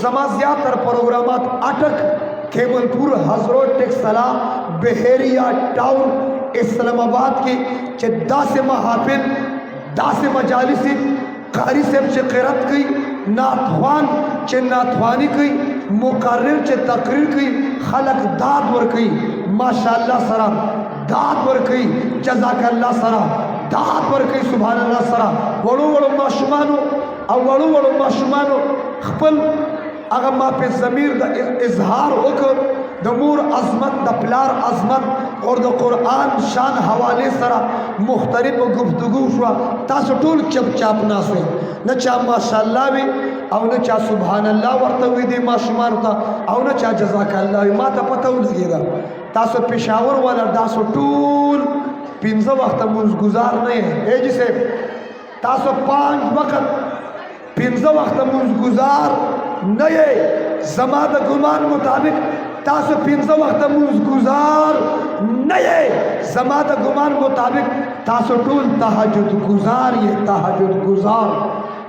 जमा ज़्यादातर प्रोग्रामात अटक केवलपुर हजरत टेक्सला बहेरिया टाउन इस्लामाबाद की चे 10 महाफिल 10 मजालिस कारी साहब चे क़िरात की नाथवान चे नाथवानी की मुकर्रिर चे तकरीर की खलक दाद वर की माशाअल्लाह सरा दाद वर की जज़ाकल्लाह सरा दाद वर की सुभान अल्लाह सरा वड़ो वड़ो माशुमानो और वड़ो वड़ो माशुमानो खपल अगर माँ पे ज़मीर द इजहार होकर द मूर अज़मत द प्यार अज़मत और द कुरान शान हवाले सरा मुख्तलिफ गुफ्तगू शुआ तासो टूल चप चाप ना से न चा माशाअल्लाह भी और न चा सुभान अल्लाह वर्त हुई दे माशुमार था और न चा जज़ाकल्लाह भी माता पता लगेगा तासो पेशावर वाला दासो टूल पिंज़ा वक्त मुझ गुजार नहीं है जिसे तासो 5 वक्त पिंज़ा वक्त मुझ गुजार नए जमात गुमान मुताबिक तासो 5 वक्त मुझ गुजार नए जमात गुमान मुताबिक तासो टूल तहज्जुद गुजार ये तहज्जुद गुजार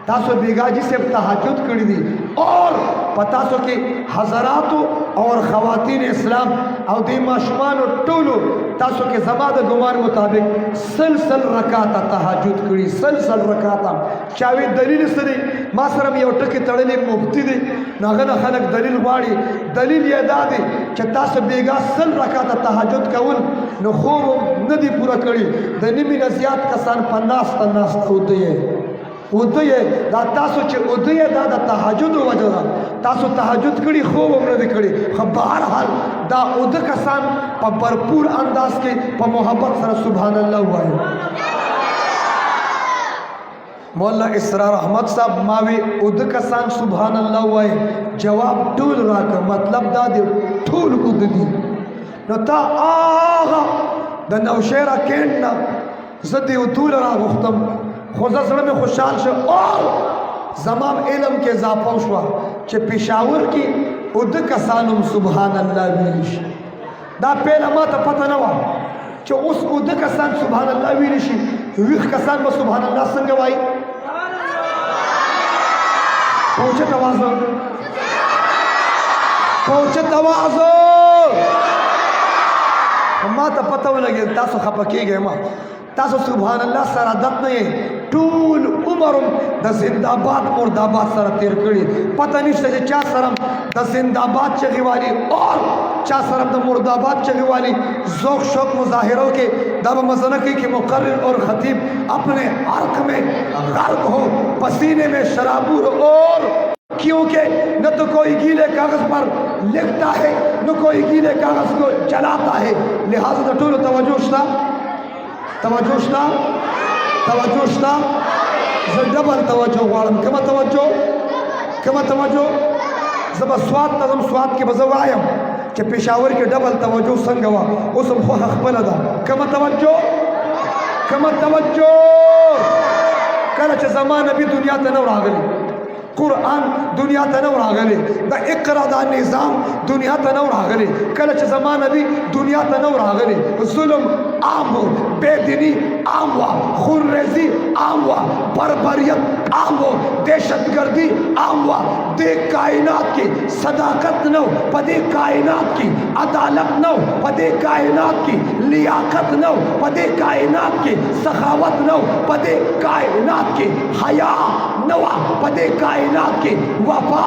तासो बेगाजी से तहज्जुद करी दी और पता सो कि हजरात और ख़वातीन इस्लाम और दी माशुमान और टूलू तासो के जमात गुमान मुताबिक सलसल रकाता तहज्जुद करी सलसल रकाता चाहे दलील सरी मासरम ये उठ के तड़ले मुफ्ती दी नगन खलक दलील वाड़ी दलील ये दादी कि तासो बेगा सल रकाता तहज्जुद कौल न खूब नदी पूरा करी दनी में नज़ियात कसान 50 होते हैं उदय दा तासो चे उदय दा दा तहज्जुद वजह तासो तहज्जुद कड़ी खूब उम्र कड़ी खबर हाल दा उद कसान पर भरपूर अंदाज के पर मोहब्बत सर सुभान अल्लाह हुआ है मौला इसरार अहमद साहब मावी उद कसान सुभान अल्लाह हुआ है जवाब टूल राक मतलब दा दे टूल उद दी नता आगा द नौशेरा केंट ना जदी उतूल रा गुफ्तम खुदा सड़ में खुशहाल से और जमाम इलम के जाफा शुआ चे पेशावर की उद कसानुम सुभान अल्लाह विलिश दा पहला माता पता न हुआ चे उस उद कसान सुभान अल्लाह विलिशी विख कसान में सुभान अल्लाह संग वाई पहुंचे तवाज़ो माता पता लगे तासो खपकी गए माँ तासो सुभान अल्लाह सरा दत नहीं टूल उमर द जिंदाबाद मुर्दाबाद सरा तेर कड़ी पता नहीं से क्या सरम द जिंदाबाद चगी वाली और क्या सरम द मुर्दाबाद चगी वाली ज़ौक़ शौक़ मुज़ाहिरों के दब मज़नकी के मुक़र्रिर और ख़तीब अपने अर्क में गर्क हो पसीने में शराबूर और क्योंकि न तो कोई गीले कागज़ पर लिखता है न कोई गीले कागज़ को जलाता है लिहाजा तो टूल तवज्जो तवज्जो डबल तवज्जो वालम कमा तवज्जो जब स्वाद तजम स्वाद के बजवायम के पेशावर के डबल तवज्जो संगवा उसम खो खबल दा कमा तवज्जो कल च जमाना भी दुनिया तनवर आ गई कुरान दुनिया तनवर आ गए द इक़रा दा निज़ाम दुनिया तनवर आ गए कल च जमाना भी दुनिया तनवर आ गए जुल्म आम हो बेदीनी आम हुआ खूनरेजी आम हुआ बर्बरियत आम हो दहशतगर्दी आम हुआ दे कायनात की सदाकत न हो पदे कायनात की अदालत न हो पदे कायनात की लियाकत न हो पदे कायनात की सखावत न हो पदे कायनात की हया नवा पदे कायनात की वफा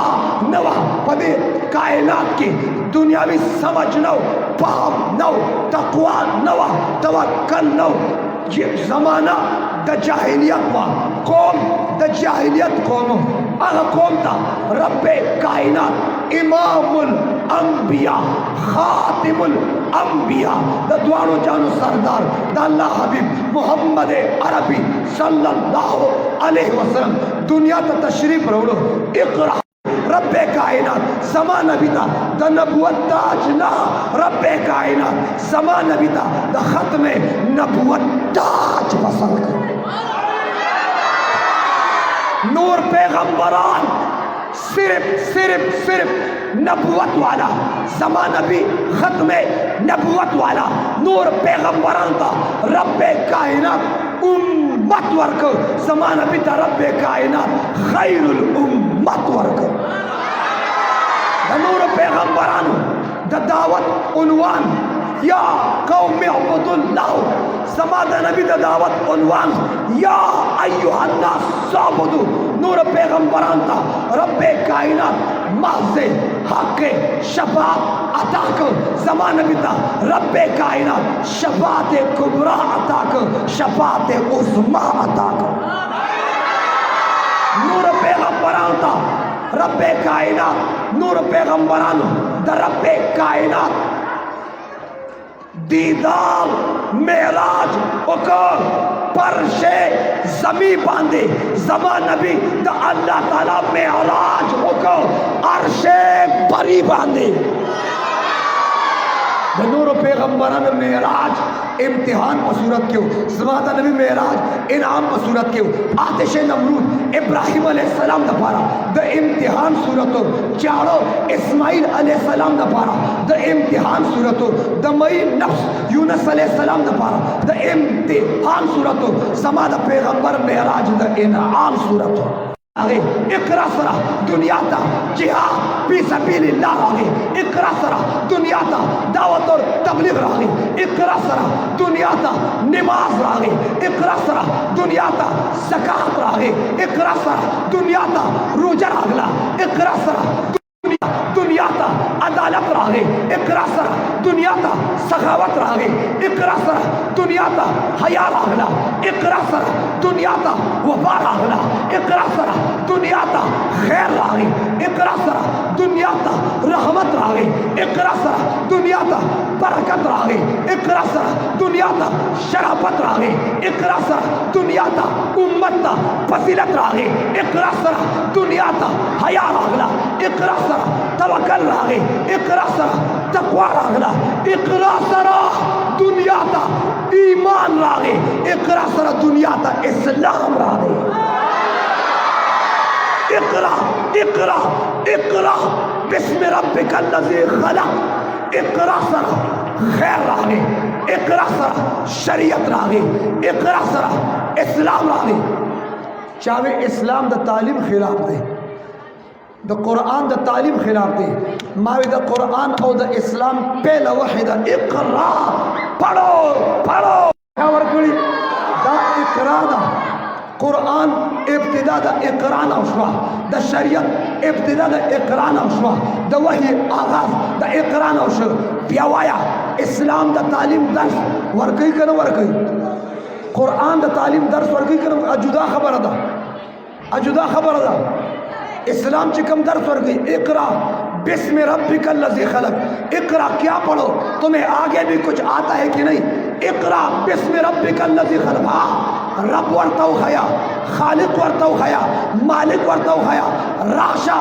नवा पदे कायनात की दुनियावी समझ न हो पाप न हो तक़वा नवा तवक्कल न हो ये ज़माना द जाहिलियत हुआ कौम द जाहिलियत कौम अगर कौम था रब्बे कायनात इमामुल अंबिया खातिमुल अंबिया द दुआनो जानो सरदार द अल्लाह हबीब मोहम्मद अरबी सल्लल्लाहु अलैहि वसल्लम दुनिया का तशरीफ रोड़ो इक़रा रब्बे कायनात ज़मान नबीता द नबुवत ताज ना रब्बे कायनात ज़मान नबीता द ख़त्म नबुवत ताज पसंद कर नूर पैगंबरान सिर्फ नबुवत वाला ज़मान नबी ख़त्म नबुवत वाला नूर पैगंबरान का रब्बे कायनात उम्मत वर्क ज़मान नबी ता रब्बे कायनात खैरुल उम्मत वर्क पैगम्बरान द दावत उनवान या कौम अब्दुल्लाह समाद नबी द दावत उनवान या अय्युहन्नास साबुदु नूर पैगम्बरान था रब्बे कायनात महज़े हक़ शफ़ाअत अता को ज़मान नबी था रब्बे कायनात शफ़ाअत कुबरा अता को शफ़ाअत उज़्मा अता को नूर पैगम्बरान था रब्बे कायनात नूर पैगम्बरान द रब्बे कायनात दीदार मेराज उकर परशे जमी बांधे जमा नबी द अल्लाह ताला मेराज उकर अर्शे बरी बांधे नूर पैगम्बरान मेराज इम्तिहान बसूरत क्यों ज़मादा नबी मेराज इनाम बसूरत क्यों आतिश नमरूद इब्राहिम अलैहिस्सलाम दपारा द इम्तिहान सूरतो चारो इस्माइल अलैहिस्सलाम दपारा द इम्तिहान सूरतो द मई नफ्स यूनुस अलैहिस्सलाम दपारा द इम्तिहान सूरतो ज़मादा पैगम्बर मेराज द इनाम सूरतो आगे इकरा सरा दुनिया ता जिहाद फी सबीलिल्लाह आगे इकरा सरा दुनिया ता दावत और तबलीग आगे इकरा सरा दुनिया ता नमाज आगे इकरा सरा दुनिया ता ज़कात आगे इकरा सरा दुनिया ता रोजा आगला इकरा सरा दुनिया ता अदालत रागे इकरा सरा दुनिया ता सखावत रागे इकरा सरा दुनिया ता हया रागला इकरा सरा दुनिया ता वफा रागला इकरा सरा दुनिया ता खैर रागे इकरा सरा दुनिया ता रहमत रागे इकरा सरा दुनिया ता बरकत रागे इकरा सरा दुनिया ता शराफत रागे इकरा सरा दुनिया ता उम्मत ता फसीलत रागे इकरा सरा दुनिया ता हया रागला इकरा सरा तवक्कल रागे इकरा सरा तकवा रागला इकरा सरा दुनिया ता ईमान रागे इकरा सरा दुनिया ता इस्लाम रागे इकरा इकरा इकरा बिस्मि रब्बिकल लज़ी खलक़ इकरा सरा खैर रागे इकरा सरा शरीयत रागे इकरा सरा इस्लाम रागे चाहे इस्लाम द तालीम खिलाफ दे द कुरान द तालीम खिलाफ दे मावे द कुरान और द इस्लाम पहला वाहिदा इकरा पढ़ो पढ़ो खबर करी दा इकरा दा कुरान इब्तिदा द इकरा ना उशवा द शरीयत इब्तिदा द इकरा ना उशवा द वही आगाज द इकरा ना उश प्यावाया इस्लाम द तालीम दर्स वर्कई कर वर्कई कुरान द तालीम दर्स वर्कई कर अजुदा खबर दा अजुदा खबर दा इस्लाम चिकम दर्स वर्कई इकरा बिस्मि रब्बिकल लज़ी खलक़ इकरा क्या पढ़ो तुम्हें आगे भी कुछ आता है कि नहीं इकरा बिस्मि रब्बिकल लज़ी खलक़ हाँ रब वर्ताव खया खालिक वर्ताव खया मालिक वर्ताव खया राशा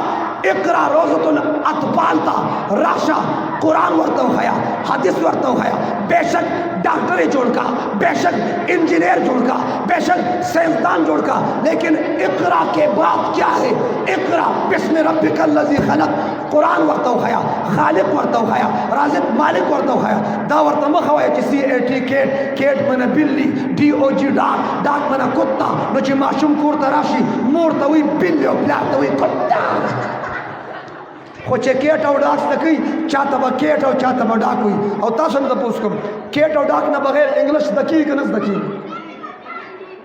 इकरा रोज़तुल अतफाल था राशा कुरान वर्ताव खया हदीस वर्ताव खया बेशक डॉक्टर जोड़का बेशक इंजीनियर जोड़का बेशक साइंसदान जोड़का लेकिन इकरा के बाद क्या है इकरा बिस्मि रब्बिकल लज़ी खलक़ कुरान वर्ताव खया खालिक वर्ताव खया राज़िक मालिक वर्ताव खया दा वर्तम खवाया किसी एटी केट मने बिल्ली DOG डाक मने कुत्ता नची माशूम कोर तराशी मोर तवी बिल्ली और ब्लैक तवी कुत्ता खोचे केट और डाक तकी चातबा केट और चातबा डाक हुई और तासन तो पूछकम केट और डाक ना बगैर इंग्लिश दकी कनस दकी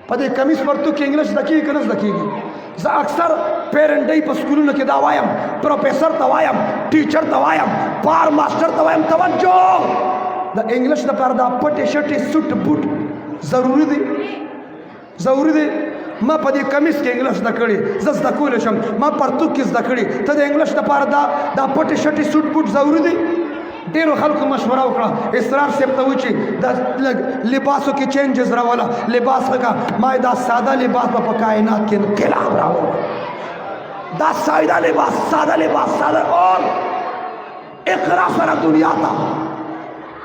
पदे कमीज पर तू के इंग्लिश दकी कनस दकी अक्सर पेरेंट पर स्कूल में दावायम प्रोफेसर तवायम टीचर तवायम पार मास्टर तवायम तवज्जो द इंग्लिश द पर द पटे शटे सूट बूट जरूरी दे मां पदे कमीज के इंग्लिश दकड़ी जस दकुल शम मां परतु किस दकड़ी तद इंग्लिश द पर द पटे शटे सूट बूट जरूरी दे ढेरों खल्क मशवरा उकड़ा इसरार से तवची द लिबासों की चेंजेस रवाला लिबास का मायदा सादा लिबास पर कायनात के खिलाफ रहो दा सादा लिबास सादा और इकरा सरा दुनिया था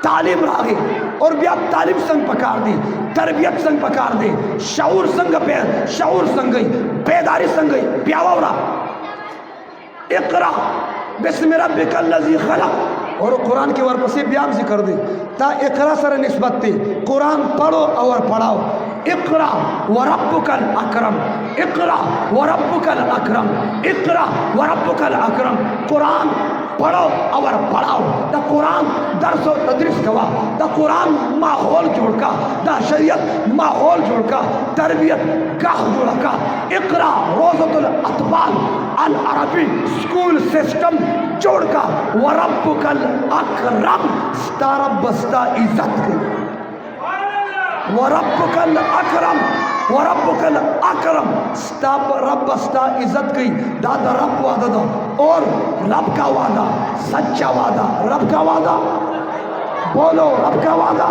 तालीम रागे और भी आप तालीम संग पकार दी तरबियत संग पकार दे शऊर संग पे शऊर संग बेदारी संग प्यावरा इकरा बिस्मि रब्बिकल लज़ी खलक़ और कुरान के वर से बयान जिक्र दी ता इकरा सर निस्बत थी कुरान पढ़ो और पढ़ाओ इक़रा व रब्बुकल अकरम, इक़रा व रब्बुकल अकरम, इक़रा व रब्बुकल अकरम। कुरान पढ़ो और पढ़ाओ। द कुरान दर्स व तदरीस कवा, द कुरान माहौल जोड़का, द शरीयत माहौल जोड़का, तरबियत गाह जोड़का। इक़रा रोज़तुल अतफाल अल अरबी स्कूल सिस्टम जोड़का। व रब्बुकल अकरम स्तारा बस्ता इज्जत की, व रब्बुकल अकरम, व रब्बुकल अकरम स्ताब रब बस्ता इज्जत की। दादा रब वादा दो, और रब का वादा सच्चा वादा, रब का वादा बोलो, रब का वादा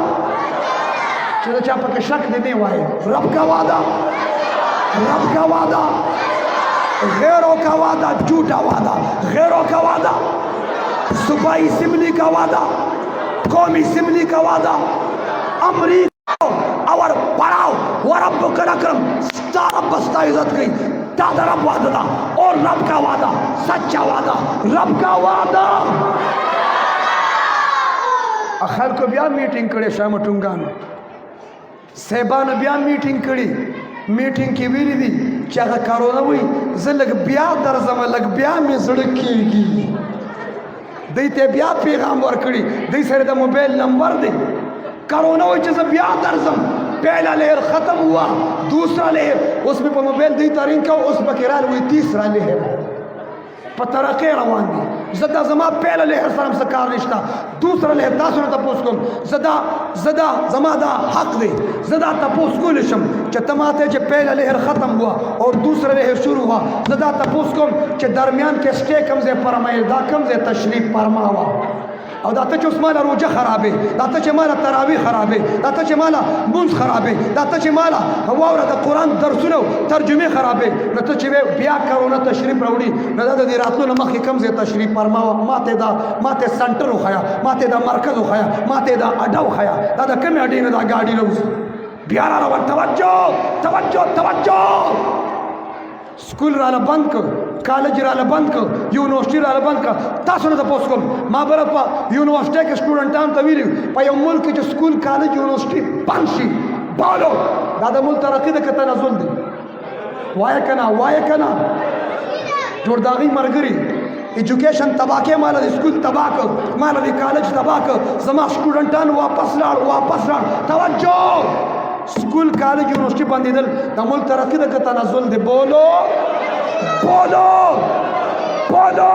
चलो चापा के शक देने वाले, रब का वादा, रब का वादा, गैरों का वादा झूठा वादा, गैरों का वादा, सूबाई असेंबली का वादा, कौमी असेंबली का वादा, अमरीका और पढ़ाओ। व रब्बुकल अकरम सारा बस्ता इज्जत की। दादा रब वादा और रब का वादा सच्चा वादा, रब का वादा। अखर को बिया मीटिंग करे शाम टुंगान सेबान बिया मीटिंग करी, मीटिंग की वीरी दी चाह कोरोना हुई जलग बिया दर्जम लग बिया में सड़केगी दैते बिया पैगाम वर करी दै सरे द मोबाइल नंबर दे। कोरोना हुई जैसे बिया दर्जम, पहला लहर खत्म हुआ, दूसरा लहर उसमें पर मोबाइल दी तारीन का उस बकेराल हुई, तीसरा लहर पतरके रवान दी जदा जमा पहला लहर सरम सकार रिश्ता, दूसरा लहर दासुन तपोस को जदा जदा जमादा हक दे जदा तपोस को लिशम च तमाते च पहला लहर खत्म हुआ और दूसरा लहर शुरू हुआ। जदा तपोस को च दरमियान के स्टे कमजे परमाए दा कमजे तशरीफ परमावा और दाता च उस्माला रोजा खराबे, दाता च माला तरावी खराबे, दाता च माला मुंज खराबे, दाता च माला हवावरा द कुरान दरसुनो तर्जुमे खराबे, नता च वे बिया करोना तशरीफ रावड़ी नदा द रातों नमक के कम से तशरीफ परमावा। माते दा माते सेंटर उखाया, माते दा मरकज उखाया, माते दा अड्डा उखाया, दादा कम अड्डे न दा गाड़ी लउस बियारा रवा। तवज्जो तवज्जो तवज्जो। स्कूल राला बंद कर, कॉलेज राला बंद कर, यूनिवर्सिटी राला बंद कर। तासुन द पोस्कोम मा बरपा यूनिवर्सिटी के स्टूडेंट आन तवीरी पय मुल्क के स्कूल कॉलेज यूनिवर्सिटी बंशी बालो दादा मुल्क तरक्की द कता नजुल दे वाय कना जोरदागी मरगरी एजुकेशन तबाह के माला स्कूल तबाह कर, माला कॉलेज तबाह कर, जमा स्टूडेंट आन वापस लाड़। तवज्जो स्कूल कॉलेज यूनिवर्सिटी बंद इधर दमुल तरक्की द कता नजुल दे। बोलो बोलो बोलो।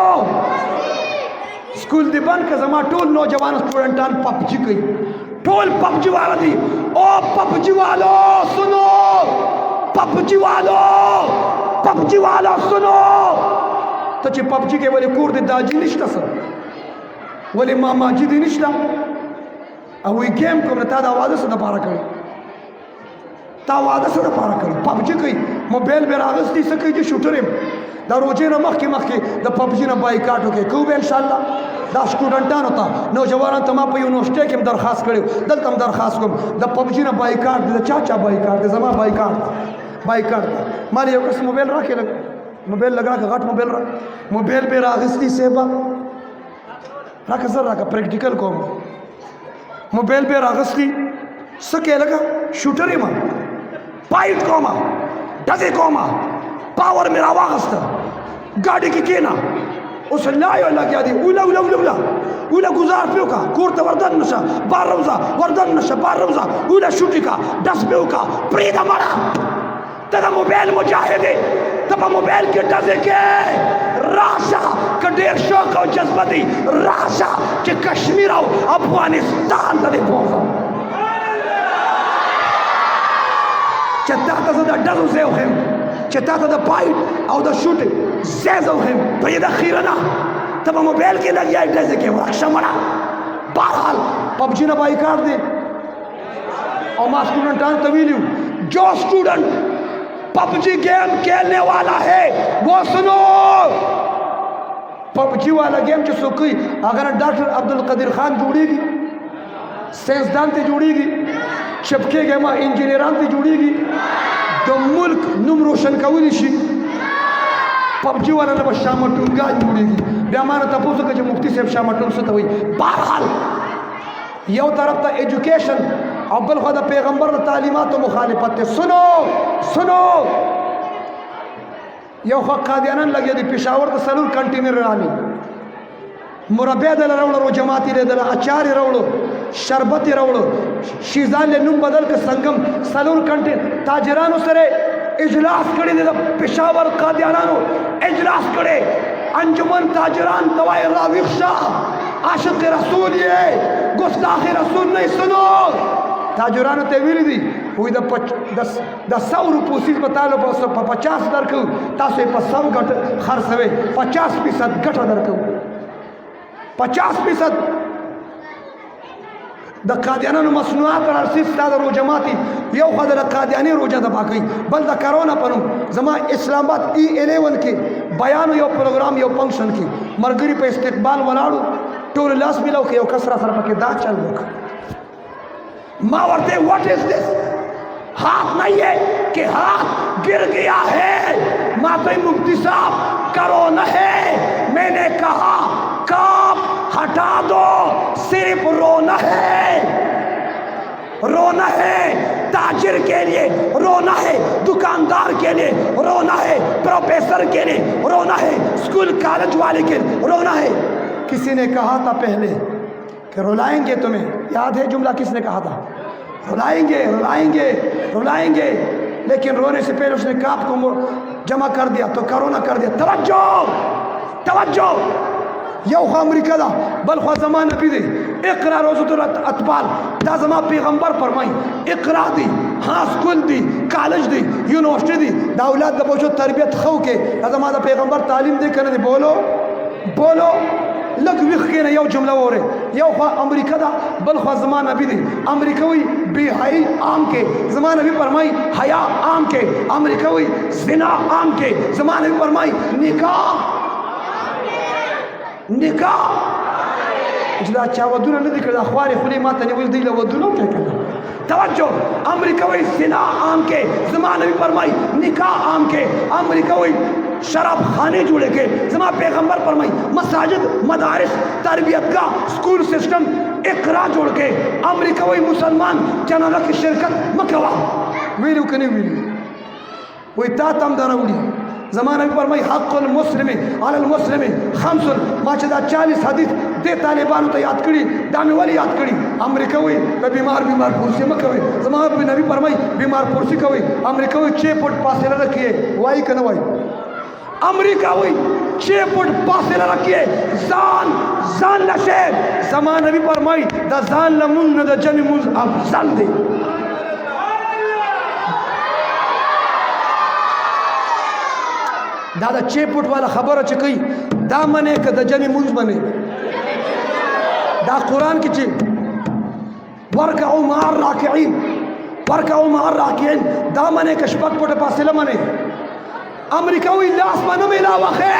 स्कूल दी बंद का जमा टोल नौजवान स्टूडेंटान पबजी गई, टोल पबजी वाला दी। ओ पबजी वालो सुनो, पबजी वालो सुनो। तो चे पबजी के वाले कूर दे दाजी निश्ता सर वाले मामा जी दी निश्ता अब वही गेम को नता आवाज़ से दबारा करी तावादा से पारा करी पबजी कई मोबाइल में रागस दी सके जो शूटर है दा रोजे ना मख के द पबजी ना बाइकाट हो के खूब इंशाल्लाह दा स्टूडेंटान होता नौजवान तमा पे यूनिवर्सिटी के दरखास्त करे दल तम दरखास्त को द पबजी ना बाइकाट दे चाचा बाइकाट दे जमा बाइकाट मारे यो कस मोबाइल रखे लग मोबाइल लगा के घाट मोबाइल पे रागस दी सेबा रख सर रख प्रैक्टिकल को मोबाइल पे रागस दी सके लगा शूटर है मां पाइट कोमा डजे कोमा पावर मेरा वागस्ता गाड़ी की केना उस लायो लगा दी उला गुजार पियो का कोर्ट वर्दन नशा बार रोजा वर्दन नशा बार रोजा उला शूटी का 10 पियो का प्रीदा मारा तेरा मोबाइल मुजाहिदे तब मोबाइल के डजे के राशा का 150 का जज्बती राशा के कश्मीर अफगानिस्तान तले पहुंचा चताता दा डजो से हम चताता दा पाइट और दा शूट से हम तो ये खीरना तब मोबाइल के लग जाए डजे के रक्षा मरा। बहरहाल पबजी ना बाइकाट दे और मा स्टूडेंट आन तवीली जो स्टूडेंट पबजी गेम खेलने वाला है वो सुनो पबजी वाला गेम जो सुखी अगर डॉक्टर अब्दुल कदीर खान जुड़ेगी साइंसदान से जुड़ेगी चिपके गए माँ इंजीनियरान से जुड़ेगी तो मुल्क नुम रोशन कवली शी पबजी वाला ना बस शामटूंगा जुड़ेगी बेमाना तपोसो के जो मुफ्ती साहब शामटूंग से तो हुई। बहरहाल यो तरफ था एजुकेशन और बल खुदा पैगंबर तालीमात तो मुखालिफत। सुनो सुनो, यो कादियानन लगे दी पेशावर तो सलूर कंटेनर रानी मुरब्बे दल रवड़ो, जमाती रे दल अचार रवड़ो, शरबत रवड़ो, शीजान ले नुम बदल के संगम सलूर कंटेनर ताजरानो सरे इजलास करे दे पेशावर कादियानानो इजलास करे। अंजुमन ताजरान तवाए राविक्षा आशिक रसूल ये गुस्ताख रसूल नहीं। सुनो ताजरानो तेवीरी दी हुई द 100 रुपये बतालो 50 दरकू तासे 100 गट खर्च हुए 50% गट दरकू 50% द कादियानानो मसनुआत और अरसिस तादर जमाती यो खदर कादियानी रोजा दबा गई बल द करोना पनु जमा इस्लामाबाद E11 के बयान यो प्रोग्राम यो फंक्शन की मरगरी पे इस्तकबाल वलाड़ू टोल लास मिलो के यो कसरा सर पके दा चल लोग मावरते व्हाट इज दिस। हाथ नहीं है कि हाथ गिर गया है। माते मुफ्ती साहब करो न है, मैंने कहा काप हटा दो, सिर्फ रोना है, रोना है ताजिर के लिए, रोना है दुकानदार के लिए, रोना है प्रोफेसर के लिए, रोना है स्कूल कॉलेज वाले के लिए, रोना है। किसी ने कहा था पहले कि रुलाएंगे तुम्हें, याद है जुमला किसने कहा था? रुलाएंगे रुलाएंगे रुलाएंगे, लेकिन रोने से पहले उसने काप को जमा कर दिया तो कोरोना कर दिया। तवज्जो तवज्जो, यो अमरीका दा बल ख्वा जमान नबी दे इकरा रोज़तुल अतबाल दा जमा पैगंबर फरमाई इकरा दी, हाँ स्कूल दी, कॉलेज दी, यूनिवर्सिटी दी, दा औलाद दा बोझो तरबियत खो के दा जमा दा पैगंबर तालीम दे करने दे। बोलो बोलो लग विख के ना यो जुमला हो रहे। यो ख्वा अमरीका दा बल ख्वा जमान नबी दे अमरीका हुई बेहाई आम के जमान नबी फरमाई हया आम के, अमरीका हुई जिना आम के जमान नबी फरमाई निकाह निकाह इजला चावदुना नहीं दिखा अखबार खुली माता ने वो दिल वदुनो क्या करना। तवज्जो, अमरीका हुई जिना आम के जमान नबी फरमाई निकाह आम के, अमरीका हुई शराब खाने जुड़े के जमा पैगंबर फरमाई मसाजिद मदारिस तरबियत का स्कूल सिस्टम इकरा जोड़ के, अमरीका वही मुसलमान जनाजा की शिरकत मकवा वीरू के नहीं वीरू वही तातम दरउड़ी जमाना भी फरमाई हक़ुल मुस्लिम अलल मुस्लिम खमसुन माचदा 40 हदीस दे तालिबान तो याद करी दामे वाली याद करी। अमरीका हुई बीमार बीमार पुरसी में कवे जमाना भी नबी फरमाई बीमार पुरसी कवे, अमरीका हुई 6 फुट पासे रखिए वाई कन वाई, अमरीका हुई 6 फुट पासे रखिए जान जान लशे जमाना भी फरमाई द जान लमुन न द जमी मुज अब जान दे। दादा 6 फुट वाला खबर चुकी दा मने का द जमी मुज बने दा कुरान की चीज वरकाउ मार राकिईन वरकाउ मार राकिईन दा मने का शपक फुट पासे मने अमरीका हुई लास मन मिला वखे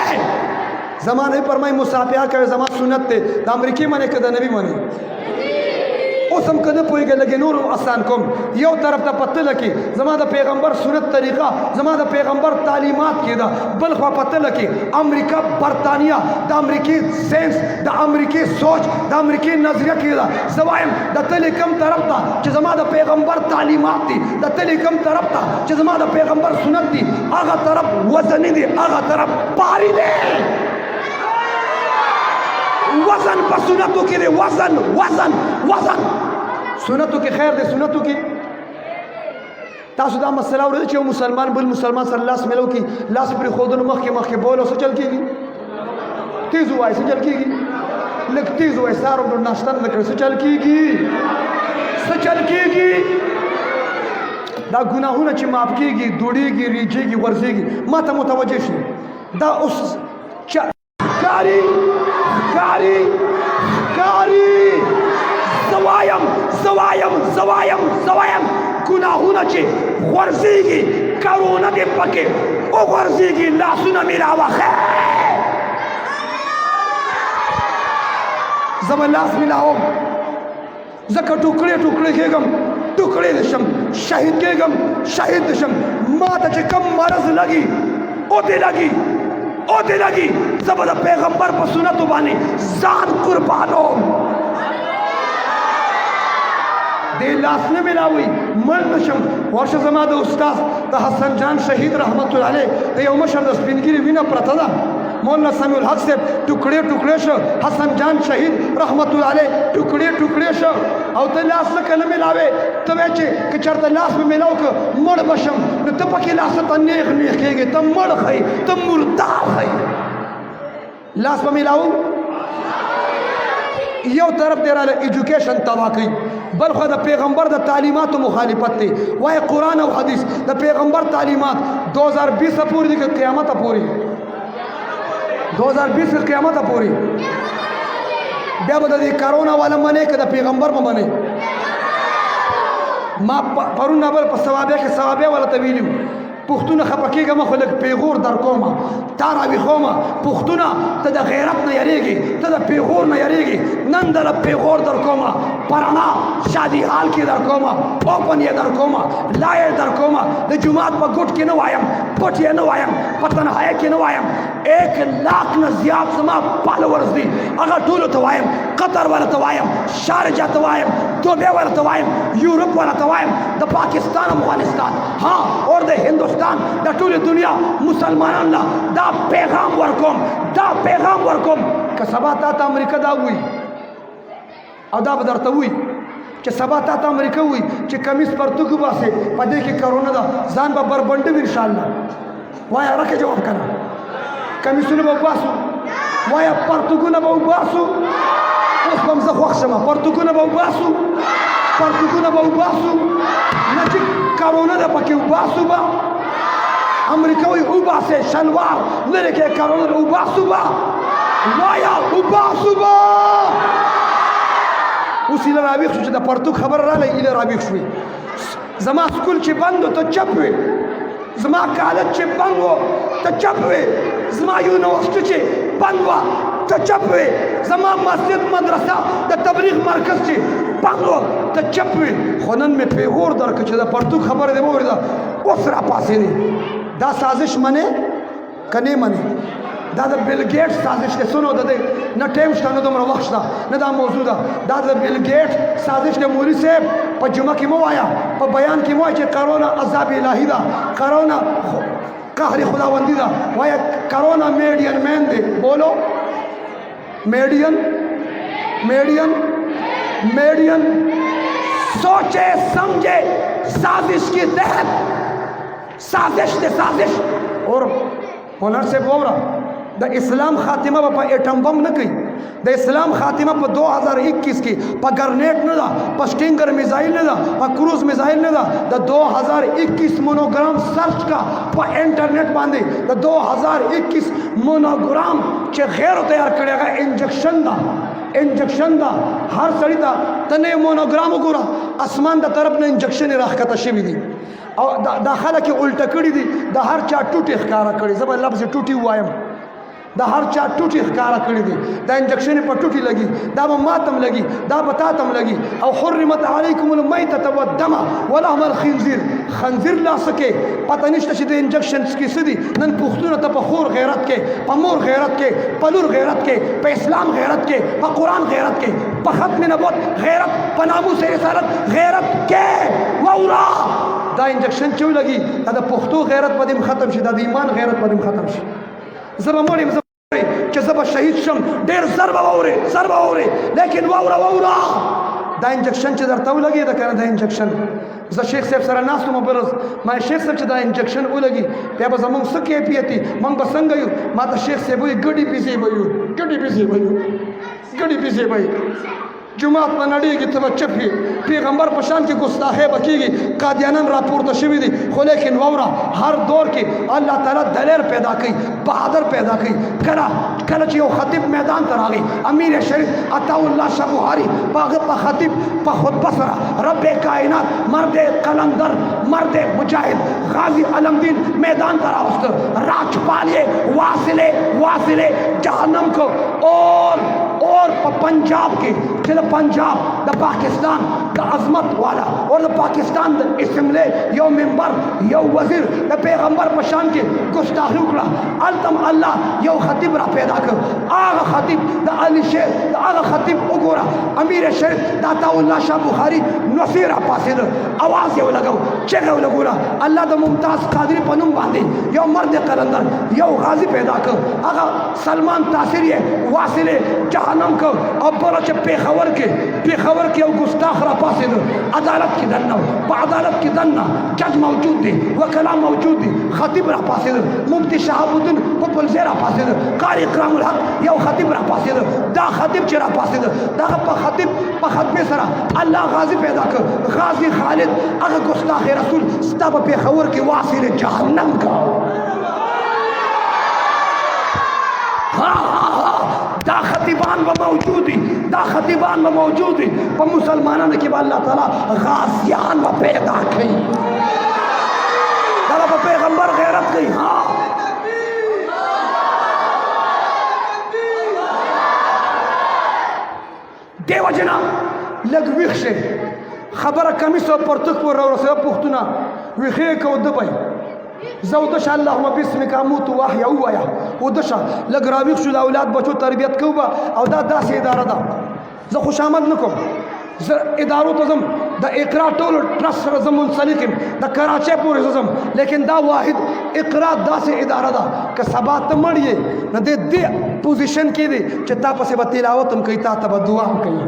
जमाने पर मैं मुसाफिया करे जमा सुन्नत थे द अमरीकी मने कद नबी मने उसम कद पोई के लगे नूर आसान कम यो तरफ ता पत्ते लकी जमा द पैगंबर सुन्नत तरीका जमा द पैगंबर तालीमात के दा बल ख्वा पत्ते लकी अमरीका बरतानिया द अमरीकी सेंस द अमरीकी सोच द अमरीकी नजरिया के दा सवायम द तलिकम तरफ ता कि जमा द पैगंबर तालीमात थी द तलिकम तरफ ता कि जमा द पैगंबर सुन्नत थी आगा तरफ वजन दी आगा तरफ पारी दे वजन पर सुन्नतों के लिए वजन वजन वजन सुन्नतों की खैर दे सुन्नतों की तासुदा मसला और जो मुसलमान बिल मुसलमान सल्लल्लाहु अलैहि वसल्लम की लाश पर खुदन मख के बोलो से चल कीगी तेज हुआ से चल कीगी लग तेज हुआ सारो दो नाश्ता न कर से चल कीगी दा गुनाहों न ची माफ कीगी दुड़ीगी रीजेगी वर्जेगी माता मुतवज्जे शी दा उस कारी कारी कारी सवायम सवायम सवायम सवायम गुनाहों न ची वर्जेगी करोना के पके ओ वर्जेगी लासुना मेरा वखे जब लाश मिलाओ जक टुकड़े टुकड़े के गम टुकड़े दशम शहीद के गम शहीद दशम माता चे कम मरज लगी ओते लगी जब पैगंबर पर सुन्नत बानी जान कुर्बानो دې لاس نه ملاوي مړ نشم. ورشه زما د استاد د حسن جان شهید رحمت الله علیه د یو مشر د سپینګیري وینه پرته ده. مولانا سمیع الحق صاحب ټوکړې ټوکړې شو، حسن جان شهید رحمت الله علیه ټوکړې ټوکړې شو. او ته لاس نه کله ملاوې ته وایې چې که چېرته لاس مې ملاو که مړ به شم، نو ته پکې لاس ته نیغ نیغ کېږې، ته مړ ښیې، ته مردار ښیې. لاس به ملاو یو طرف دی راله ایجوکیشن تباه کوي، بل خوا د پیغمبر د تعلیماتو مخالفت دی. وایي قرآن او حدیث د پیغمبر تعلیمات 2020 پورې دي که قیامت پورې؟ 2020 کې قیامت پورې. بیا به د دې کرونا والا منې که د پیغمبر به منې. ما پرون بل په ثوابیه کې ثوابیه والا ته ویلي وو پښتونه خفه کېږه مه خو لږ پیغور در کومه تا راویښومه. پښتونه ته د غیرت نه یریږي، ته د پیغور نه یریږي. نن دله پیغور در کومه، پرانا شادي حال کې در کومه، اوپن یې در کومه، لا یې در کومه. د جومات په ګوټ کې نه وایم، پټ یې نه وایم، په تنهایۍ کې نه وایم. 1,00,000 نه زیات زما فالوورز دي، هغه ټولو ته وایم. قطر والا ته وایم، شارجه ته وایم، دوبۍ والا ته وایم، یورپ والا ته وایم، د پاکستان افغانستان ها اور د هندوستان د ټولې دنیا مسلمانانو له دا پیغام ورکوم، دا پیغام ورکوم. که سبا تا ته امریکا دا ووایي او دا به درته ووایي چې سبا تا ته امریکا ووایي چې کمیس پرتوګ وباسې په دې کې کرونا ده، ځان به بربنډوي انشاءالله. وایه رکه جواب کنه، کمیسونه به وباسو، وایه پرتوګونه به وباسو. اوس به هم زه خوښ شمه، پرتوګونه به وباسو، پرتوګونه به وباسو. نه چې کرونا ده پکې وباسو به. امریکا وایي وباسې شلوار لرې کې کرونا ده وباسو به. وایه وباسو به. اوس ایله راویښ شو چې د پرتوګ خبره راغله، ایله راویښ شوې. زما سکول چې بند و ته چپ وې، زما کالج چې بند و ته چپ وې، زما یونیورسټي چې بند وه ته چپ وې، زما مسجد مدرسه د تبلیغ مرکز چې بند و ته چپ وې. خو نن مې پیغور درکړه چې د پرتوګ خبره دې واورېده، اوس راپاڅېدې. دا سازش منې که نه منې؟ دا د بیل ګیټس سازش دی. سنو د دې نه ټایم شته نه دومره وخت شته نه دا موضوع ده. دا د بیل ګیټس سازش دی. مولوي صاحب په جمعه کې مو وایه، په بیان کې مو وایه چې کرونا عذاب الهي ده، کرونا قهر خداوندی ده. وایه کرونا میډین مین دی. بولو میډین میډین میډین सोचे समझे साजिश के तहत साजिश दे साजिश। और मौलाना से बोल रहा द इस्लाम खातिमा पर एटम बम न कही, द इस्लाम खातिमा पर 2021 की पर गरनेट न दा, पर स्टिंगर मिसाइल न दा, पर क्रूज मिसाइल न दा। द 2021 मोनोग्राम सर्च का पर इंटरनेट बांधे द 2021 मोनोग्राम चे गैर तैयार करेगा इंजेक्शन दा, इंजेक्शन दा हर सड़ी दा तने मोनोग्राम गोरा आसमान दा तरफ ने इंजेक्शन राखता शिवी दी और दाखला के उल्टा कड़ी दी द हर चा टूटी खकारा कड़ी जब लफ्ज़ टूटी वायम दा हर चा टूटी खकारा कड़ी दी दा इंजेक्शन पर टूटी लगी दा मातम लगी दा बतातम लगी और हुर्रिमत अलैकुमुल मैतत वद्दम वलहम खंजीर खंजीर ला सके पता निश्चित द इंजेक्शन की सीधी नन पुख्तून त पखोर गैरत के पमोर गैरत के पलूर गैरत के पे इस्लाम गैरत के प कुरान गैरत के प खत्म नबूवत गैरत प नामूस रिसालत गैरत के वौरा दा इंजेक्शन क्यों लगी दा पुख्तू गैरत पदिम खत्म शी दा ईमान गैरत पदिम खत्म शी जब मोड़ी कि जब शहीद शम डेर ज़रबा वौरे लेकिन वौरा दा इंजेक्शन चे दर तव लगी दा कहना दा इंजेक्शन ज शेख साहब सर नास तो मबरज मैं शेख साहब चे दा इंजेक्शन उ लगी पे बस हम सके पियती मंग बसंग गयो माता शेख साहब गडी पीसे भई जुमात में नड़ेगी तब चपी पैगंबर पशान की गुस्ताखे बकीगी कादियानन रापुर तशवी दी खो लेकिन वौरा हर दौर की अल्लाह ताला दलेर पैदा की बहादुर पैदा की करा कलची वो खतीब मैदान तर आ गई अमीर शरीफ अताउल्लाह शाह बुहारी पाग खतीब प खुतबा सरा रब कायनात मर्द कलंदर मर्द मुजाहिद गाजी अलमदीन मैदान तर उस्त राज पालिए वासिले जहन्नम को और पंजाब के पंजाब द पाकिस्तान द अजमत वाला और द पाकिस्तान द इसमले यो मेंबर यो वजीर द पैगंबर पशान के गुस्ताखी उकड़ा अलतम अल्लाह यो खतीब रा पैदा कर आगा खतीब द अली शेख द आगा खतीब उगोरा امیر شریف داتا الله شاه بخاری نصیر پاسید आवाज یو لګاو چغه ولګورا الله د ممتاز قادری په نوم باندې یو مرد قلندر یو غازی پیدا کړ هغه سلمان تاثیر یې واصله جهنم کو او پرچ پیښور کې یو ګستاخ را پاسید عدالت کې دنه په عدالت کې دنه جج موجود دی وکلا موجود دی خطیب را پاسید مفتی شهاب الدین پپل زیرا پاسید قاری اکرام الحق یو خطیب را پاسید دا خطیب چې را پاسید دا په خطبه سره الله غازی پیدا کړ غازی خالد هغه ګستاخ رسول ستا په پیښور کې واصله جهنم کا دا خطیبان به موجود دي په مسلمانانو کې به الله تعالی غازیان به پیدا کړي دا به پیغمبر غیرت کوي دیو جنا لږ ویښ شي خبره کمیس او پرتک پر ورسره پښتونه ویښې کو دبي زودش اللهم باسمك اموت واحيا ويا ودش لږ راویښ شو د اولاد بچو تربیت کوو او دا داسې اداره ده زه خوش آمد نکوم زه ادارو ته ځم د اقرا ټول ټرست سره زه منسلک یم د کراچۍ پورې زه ځم لیکن دا واحد اقرا داسې اداره ده که سبا ته مړ یې نو دې پوزیشن کې دی چې تا پسې به تلاوت هم کوي تا ته به دعا هم کوي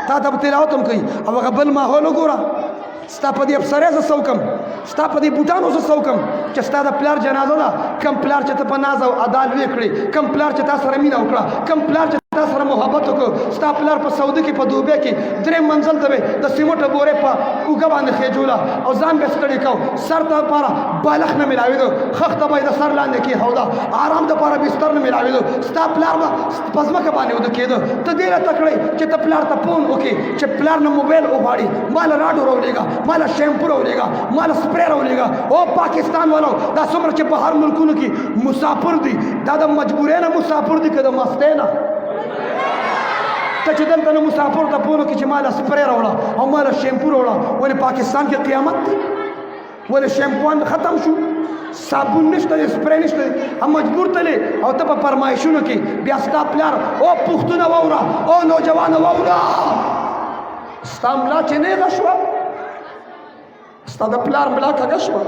تا ته به تلاوت هم کوي او هغه بل ماحول وګوره ستا په دې افسرې زه څوکم ستا په دې بوټانو زه څوکم چې ستا د پلار جنازه ده کم پلار چې ته په ناز او عدال وې کړې کم پلار چې تا سره مینه وکړه کم پلار چې تا سره محبت وکړو ستا پلار په سعودي کې په دوبۍ کې درې منزل ته به د سیمټو بورې په اوږه باندې خېجوله او ځان به ستړی کو سر ته لپاره بالښت نه میلاوېدو خښته به یې د سر لاندې کېښوده آرام دپاره بستر نه میلاوېدو ستا پلار به په ځمکه باندې وده کېده ته دې له تکړی چې ته پلار ته فون وکړې چې پلار نه موبایل وغواړي ماله راډیو راولېږه ماله شیمپو راولېږه ماله سپری راولېږه او پاکستان والو دا څومره چې په هر ملکونو کې مسافر دي دا د مجبورۍ نه مسافر دي که د مستۍ نه ته چې دلته نه مسافر ته فون وکړي چې ماله سپری راوړه او ماله شیمپو راوړه ولې پاکستان کې قیامت دی ولې شیمپوان ختم شو صابون نشته دی سپری نشته دی هم مجبور تلې او ته په فرمایشونو کې بیا ستا پلار او پښتونه واوره او نوجوانه واوره ستا ملا چې نیغه شوه ستا د پلار ملا کږه شوه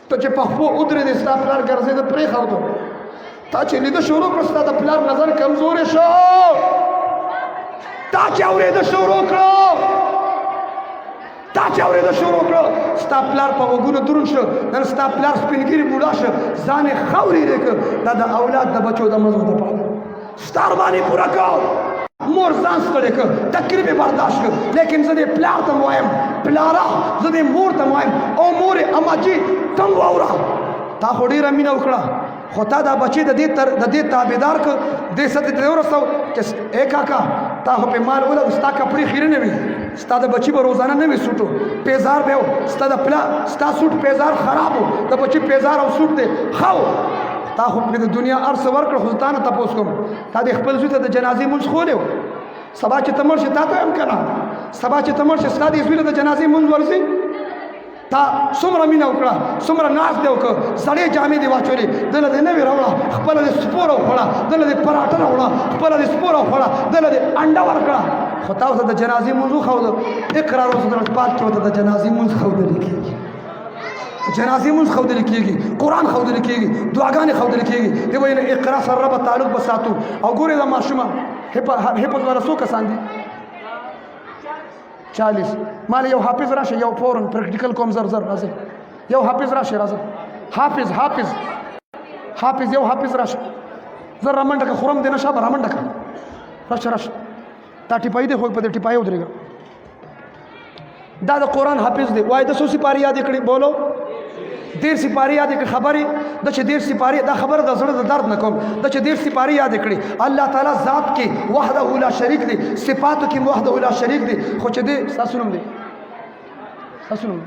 ته چې په خپو ودرېدې ستا پلار ګرځېده پرېښودو تا چې لیده شروع کړه ستا د پلار نظر کمزورې شو تا چې اورېده شروع کړه ستا پلار په غوږونو دروند شو نن ستا پلار سپینګیري بوډا شو ځان یې خاورې دی کړ دا د اولاد د بچو د مزو دپاره ستا ارمان یې پوره کړ مور ځان ستړی کړ تکلیف یې برداشت کړ لیکن زه دې پلار ته وایم پلاره زه دې مور ته وایم او مورې اماجي ته م واوره تا خو ډېره مینه وکړه خو تا دا بچی د دې تابعدار کړ دې سطح ته ورسو چې ای کاکا تا خو په مال ولګ ستا کپړې خیرې نه وي ستا د بچی به روزانه نه وي سوټو پیزار به ستا د پلا ستا سوټ پیزار خراب و د بچی پیزار او سوټ دی خو تا خو په دنیا ارس ورکړ خو تا نه تپوس کوم تا د خپل زوی ته د جنازې مونځ خولی و سبا چې ته مړ شې تا ته هم که نه سبا چې ته مړ شې ستا د زوی ته د جنازې مونځ ورځي تا څومره مینه وکړه څومره ناز دې وکړه سړې جامې دې واچولې دله دې نوې راوړه خپله دې سپور وخوړه دله دې پراټه راوړه خپله دې سپور وخوړه دله دې انډه ورکړه خو تا ورته د جنازې مونځ وښوده اقرا روزه پات کې ورته د جنازې مونځ ښودلی کېږي جنازې مونځ ښودلی کېږي قرآن ښودلی کېږي دعاګانې ښودلی کېږي دې ویل اقرا سره ربه تعلق به ساتو او ګورې دا ماشومه حفظ والا څو کسان دي 40 مال یو حافظ راشه یو فورن پریکټیکل کوم زر راځي یو حافظ راشه راځه حافظ یو حافظ راشه زر رامنډه که خورم دې نه شابه رامنډه که راشه تا ټیپای دی خو په دې ټیپای ودرېږه دا د قرآن حافظ دی وای د څو سپارې یادې کړې بولو 10 سپارې یادې کړې خبرې د چې 10 سپارې دا خبره د زړه د درد نه کوم د چې 10 سپارې یادې کړې الله تعالی ذات کې وحده لا شریک دی صفاتو کې وحده لا شریک دی خو چې دې تاسو نوم دی تاسو نوم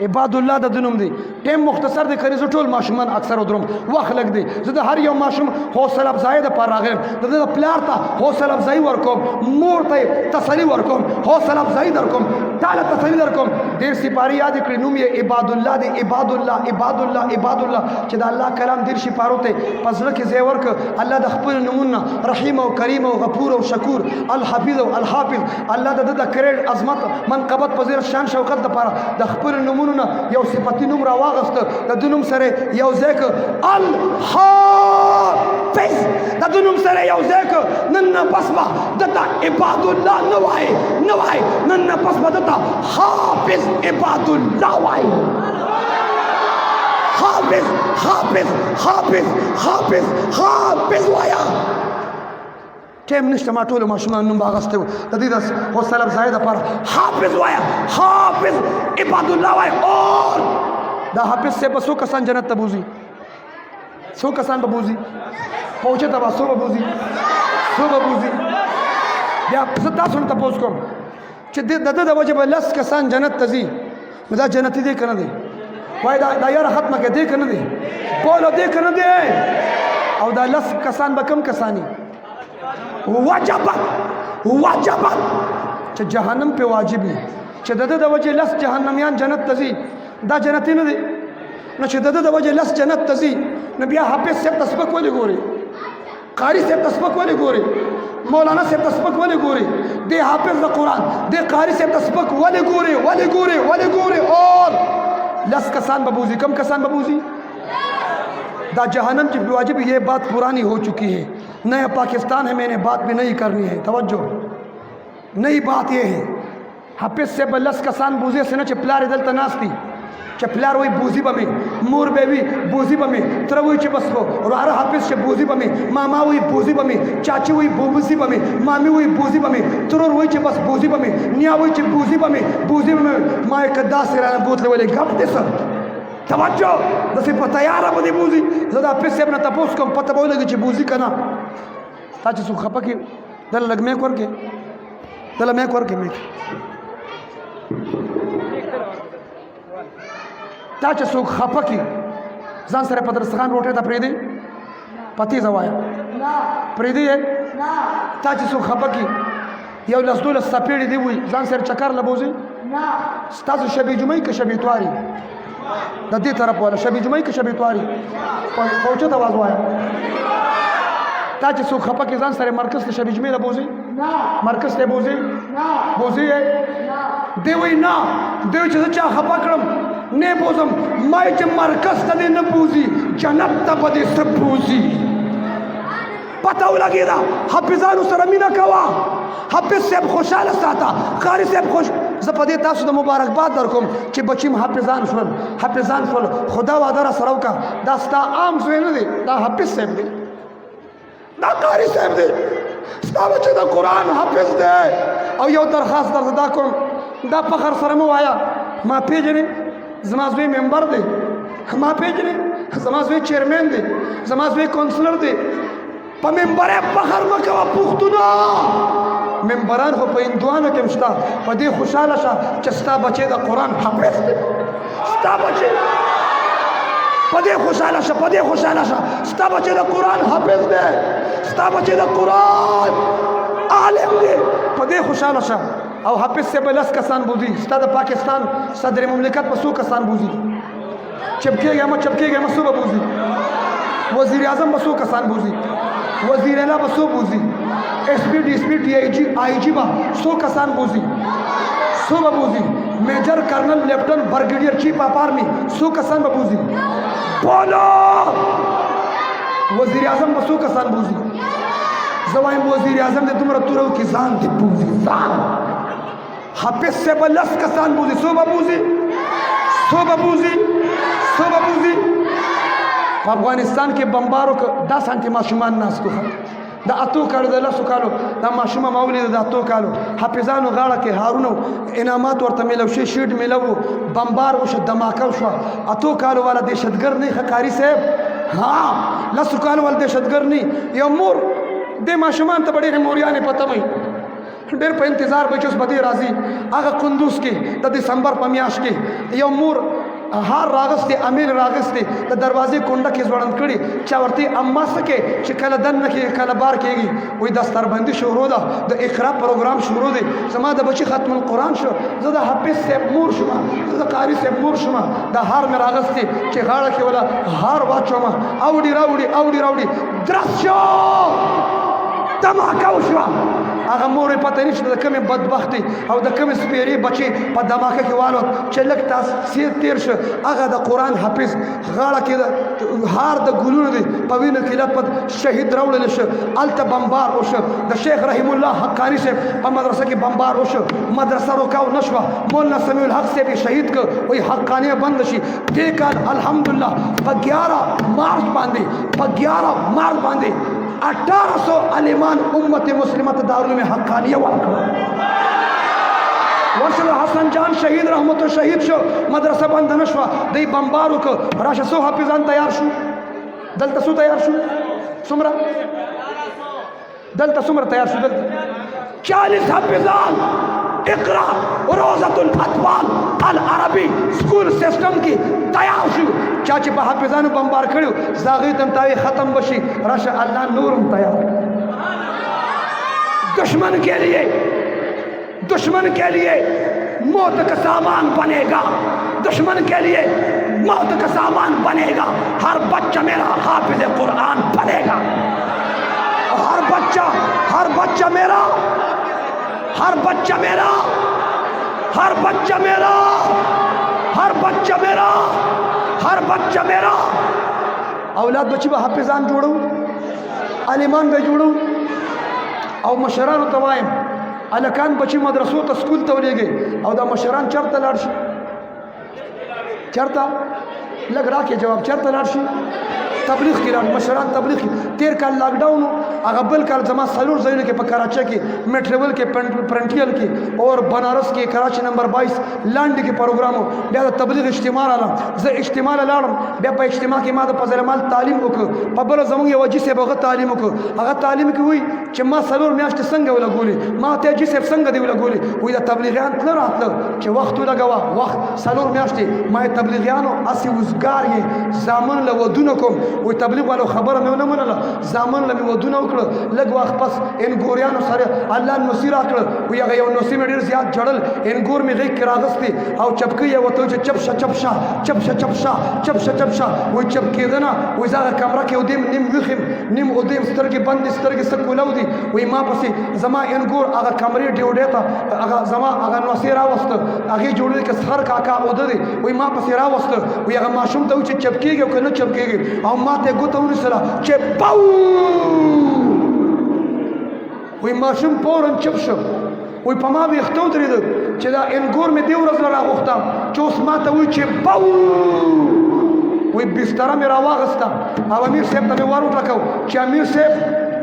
عباد الله د دنوم دی ټیم مختصر دی کړي زه ټول ماشومان اکثر ودروم وخت لګ دی زه د هر یو ماشوم حوصله افزایی د پاره راغلم د پلار ته حوصله افزایی ورکوم مور ته تسلی ورکوم حوصله افزایی درکوم تعالی تسلی درکوم ډیر سپاری یاد کړئ نوم یې عباد الله دی عباد الله عباد الله عباد الله چې د الله کلام ډیر سپارو ته پزړه کې ځای ورک الله د خپل نمونه رحیم او کریم او غفور او شکور الحفیظ او الحافظ الله د کریډ عظمت منقبت پذیر شان شوکت د پاره د خپل نمونه یو صفتی نوم را واغست د دنوم سره یو ځکه الحافظ د دنوم سره یو ځکه نن پس با دته عباد الله نه وای نن پس با دته حافظ عباد الله وای حافظ حافظ حافظ حافظ حافظ وایا ټیم نشته ما ټول ماشومان نوم باغسته د دې د حوصله افزایی لپاره حافظ وایا حافظ عباد الله وای اور دا حافظ سے بسو کسان جنت ته بوزي سو کسان به بوزي پوهچه ته به سو به بوزي بیا زه تاسو ته تپوس کوم چې د د وجه به لس کسان جنت ته ځي نو دا جنتي دی که نه دی وای دا یاره ختمه که دی که نه دی بولو دی که نه دی او دا لس کسان به کم کسانی وجبت چې جهنم په واجب وي چې د وجه لس جهنميان جنت ته ځي دا جنتي نه دی نو چې د وجه لس جنت ته ځي نو بیا حافظ صاحب تسبق ولې ګوري قاری صاحب تسبق ولې ګوري مولانا صاحب تسبق ولې ګوري دی حافظ د قرآن دی قاری صاحب تسبق ولې ګوري اور لس کسان ببوزی کم کسان ببوزی دا جہنم کی واجب یہ بات پرانی ہو چکی ہے نیا پاکستان ہے میں نے بات بھی نہیں کرنی ہے توجہ نئی بات یہ ہے حافظ سے بلس کسان بوزی سے نہ چپلار دل تناستی چپلار وہی بوزی بمی مور بیوی بوزی بمی تر وہی چپس کو اور ہر حافظ سے بوزی بمی ماما وہی بوزی بمی چاچی وہی بوزی بمی مامی وہی بوزی بمی ترور وہی چپس بوزی بمی نیا وہی چپ بوزی بمی ماں کدا سے رانا بوت لے گپ دے سر توجہ دسی پتہ یارا بدی بوزی زدا حافظ سے اپنا تپوس کو پتہ بولے گی چھ بوزی کنا تا چھ سو خپا کی دل لگ میں کور کے تا چې څوک خپه کي ځان سره په درستخان روټۍ ته پرېږدي پتیزه وایه پرېږدي یې تا چې څوک خپه کي یو لس دولس څپېړې دې وي ځان سره چکر له بوځي ستاسو شبې جمعې که شبې تواري د دې طرف والا شبې جمعې که شبې تواري پوچت اواز وایه تا چې څوک خپه کي ځان سره مرکز ته شبې جمعې له بوځي مرکز ته بوځي یې دی وایي نه دی وایي چې زه چا خپه کړم نه بوزم ما چې مرکز ته دې نه بوزي جنت ته به دې څه بوزي پته ولګېده حافظانو سره مینه کوه حافظ صاحب خوشحاله ساته قاري صاحب خوش زه په دې تاسو د مبارکباد در کوم چې بچیم حافظان شول خدا وعده را سره وکړه دا ستا عام زوی نه دی دا حافظ صاحب دی دا قاري صاحب دی ستا بچی د قرآن حافظ دی او یو درخواست درته دا کوم دا فخر سره مه وایه ما پیژنې زما زوی ممبر دی ما پیژنې زما زوی چیرمین دی زما زوی کونسلر دی په ممبر یې فخر مه کوه پښتونه ممبران خو په هندوانو کې هم شته په دې خوشحاله شه چې ستا بچی د قرآن حافظ دی ستا بچی په دې خوشحاله شه ستا بچی د قرآن حافظ دی ستا بچی د قرآن عالم دی په دې خوشحاله شه او حافظ سے بلس کسان بوزی ستا د پاکستان صدر مملکت په څو کسان بوزي چپکېږي ما څو به بوزي وزیر اعظم به څو کسان بوزي وزیر اعلی به څو بوزي ایس پی ڈی آئی جی به څو کسان بوزي میجر کرنل لیفټنټ برګیډیر چیف اف آرمی څو کسان به بوزي بولو وزیر اعظم به څو کسان بوزي زه وایم وزیر اعظم د دومره تورو کې ځان دی بوزي ځان حافظ سے بلس کسان بوزی سو ببوزی افغانستان کې بمبارو دا سانتی ماشومان ناستو دا اتو کالو دا لسو کالو دا ماشومه مولید دا اتو کالو حافظانو غاړه کې هارونو انعامات ورته میلو شي شیډ میلو بمبار وشو دماکه وشو اتو کالو والا دهشتګر نه قاری صاحب ها لسو کالو والا دهشتګر نه یو مور د ماشومان ته ډېرې موریانې پته وي ډېر په انتظار به چې اوس به دې راځي. هغه کندوز کې د دسمبر په میاشت کې یو مور هار راغستی امیر راغستی د دروازې کونډه کې ځوړند کړي چا ورته اما سکه چې کله دننه کې کله بار کېږي وایي دستربندي شروع ده د اقرا پروګرام شروع دی زما د بچي ختم القرآن شو زه د حافظ صاحب مور شوم زه د قاري صاحب مور شوم د هار مې راغستی چې غاړه کې ولا هار واچوم اوړي راوړي درس شو دماکه وشوه هغه مور یې پته نشته د کومې بدبختي او د کومې سپېرې بچې په دماکه کې والوت چې لږ تاثیر تېر شو هغه د قرآن حافظ غاړه کې د هار د ګلونو دی په وینو کې لطپت شهید راوړل شو هلته بمبار وشو د شیخ رحیم الله حقاني صاحب په مدرسه کې بمبار وشو مدرسه روکاو نه شوه مولانا سمیع الحق صاحب یې شهید کړ وایي حقانیه بند شي دې کال الحمدلله په 11 مارچ باندې 1800 عالمان امت مسلمت دارالعلوم حقانیه ورکړه ورشد حسن جان شهید رحمت شهید شو مدرسه بند نه شوه دی بمبار وکړ راشه څو حافظان تیار شو دلته څو تیار شو څومره دلته څومره تیار شو دلته 40 حافظان اقرا روزة الاطفال العربي سکول سیسٹم کی تیار شو چاچی په حافظانو بمبار کړو زاغی تم تاوی ختم بشي راشه الله نورم تیار دشمن کے لیے موت کا سامان بنے گا دشمن کے لیے موت کا سامان بنے گا ہر بچہ میرا حافظ قرآن بنے گا ہر بچہ میرا اولاد بچی به حافظان جوړو عالمان به جوړو او مشرانو ته وایم الکان بچی مدرسو ته سکول ته ولېږئ او دا مشران چېرته لاړ شي چېرته لږ راکې جواب چېرته لاړ شي تبلیغ کې لاړ مشران تبلیغ کې تیر کال لاک ډاؤن هغه بل کال زما څلور ځایونو کې په کراچۍ کې میټریول کې پرنټیل کې اور بنارس کې کراچي نمبر 22 لاندې کې پروګرام بیا د تبلیغ اجتماع راغلم زه اجتماع لاړم بیا په اجتماع کې ما د فضل مال تعلیم وکړ په بل زموږ یو جی صاحب هغه تعلیم وکړ هغه تعلیم کې وای چې ما څلور میاشتې څنګه ولګولې ما ته جی صاحب څنګه دی ولګولې وای د تبلیغیان تل راتله چې وخت ولګوا وخت څلور میاشتې ما تبلیغیانو اسی وزګار یې زامن له ودونه کوم وای تبلیغ والو خبره مې نه منله زامن له مې ودونه وکړه لږ وخت پس انګوریانو سره الله نصیر راکړ وای هغه یو نصیر ډېر زیات جړل انګور مې غیږ کې راغستې او چپکې یې وته چې چپشه وای چپ کېده نه وای زه هغه کمره کې ودیم نیم ویښ نیم ودیم سترګې بندې سترګې څه کولو دي وای ما پسې زما انګور هغه کمرې ډیوډۍ ته هغه زما هغه نصیر راوسته هغې جوړېدې که سخر کاکا اوده دی وای ما پسې راوسته وای هغه ماشوم ته و چې چپ کېږي او که نه چپ کېږي او ما ته یې ګوته ونیسله چې باو وای ماشوم فورا چپ شو وای په ما ویښته ودرېده چې دا انګور مې دې ورځ نه راغوښته چې اوس ما ته وایي چې باو وای بستره مې راواغسته او امیر صاحب ته مې ور وټکو چې امیر صاحب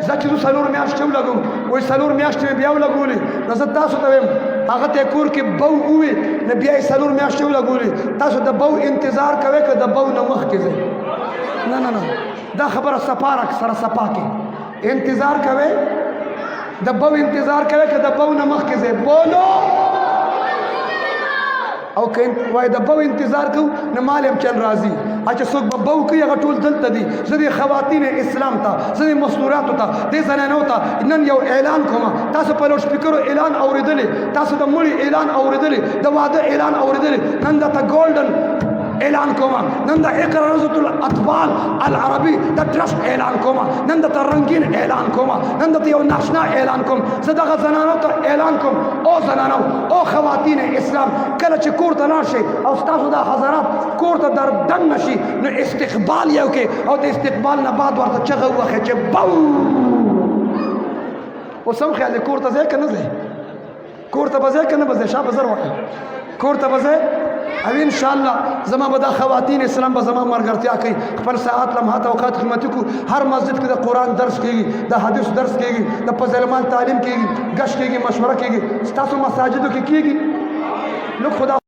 زه چې زه څلور میاشتې ولګوم وایي څلور میاشتې مې بیا ولګولې نو زه تاسو ته وایم هغه ته کور کې بو ووي نو بیا یې څلور میاشتې ولګولې تاسو د بو انتظار کوئ که د بو نه مخکې ځئ نه دا خبره سپارک سره سپا کې انتظار کوئ د بو انتظار کوئ که د بو نه مخکې ځئ بولو او که وای د بو انتظار کوو نو مال هم چل راځي چې څوک به بو کوي هغه ټول دلته دي زه د خواتین اسلام ته زه د مستوراتو ته دې زنانو ته نن یو اعلان کوم تاسو په لوډ سپیکرو اعلان اورېدلی تاسو د مړي اعلان اورېدلی د واده اعلان اورېدلی نن درته ګولډن اعلان کوما نن د اقرا روزة الاطفال العربي د ټرسټ اعلان کوما نن د رنگین اعلان کوما نن د یو ناشنا اعلان کوم زه دغه زنانو ته اعلان کوم او زنانو او خواتین اسلام کله چې کور ته لاړ شئ او ستاسو دا حضرات کور ته در دننه شي نو استقبال یې وکړئ او د استقبال نه بعد ورته چغه ووهئ چې بو اوس هم خیال دی کور ته ځئ که نه ځئ کور ته به ځئ که نه به ځئ شا به زر وایي کور ته به ځئ او انشاءالله زما به دا خواتین اسلام به زما ملګرتیا کوي خپل ساعت لمحات اوقات قیمتي کو هر مسجد کې د قرآن درس کېږي د حدیث درس کېږي د فضل مال تعلیم کېږي ګشت کېږي مشوره کېږي ستاسو مساجدو کې کېږي لږ خدا